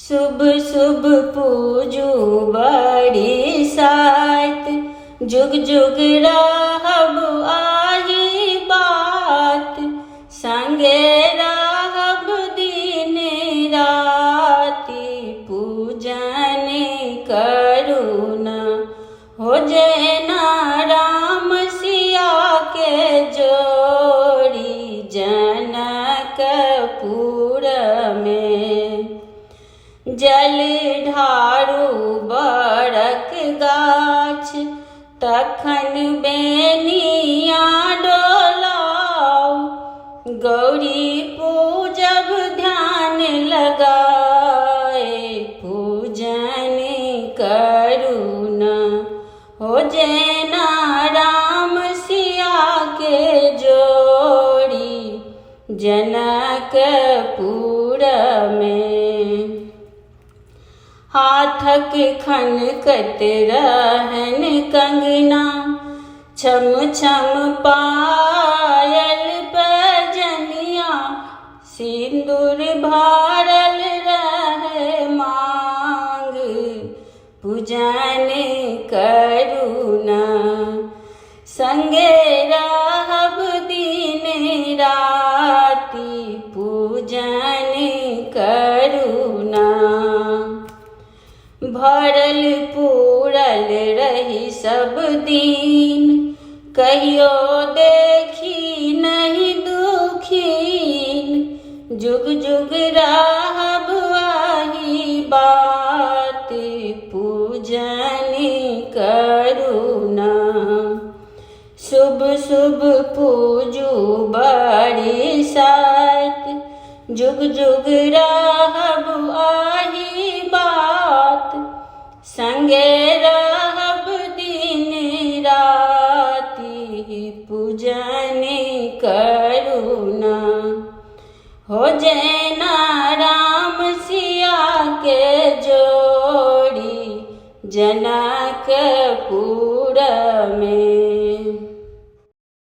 शुभ शुभ पूजू बड़ी सात, जुग जुग रहब आही बात, संगे रहब दिन राति, पूजन करुणा हो जेना राम सिया के जोड़ी, जनकपुर में जल ढारू बरक गाछ, तखन बेनिया डोलाओ, गौरी पूजब ध्यान लगाए, पूजन करुणा हो जेना राम सिया के जोड़ी, जनकपुर में हाथक खनकत रहन कंगना, छम छम पायल पैजनिया, सिंदूर भारल रहे मांग, पूजन करुणा संगे रहब दिन राति, पूजन करुणा भरल पूरल रही सब दिन, कहियो देखी नहीं दुखीन, जुग जुग रहब आही बात, पूजन करुणा शुभ शुभ पूजू बड़ी सात, जुग जुग रहब आही बात, संगे रहब दिन राति, पूजन करुणा हो जेना राम सिया के जोड़ी, जनकपुर में।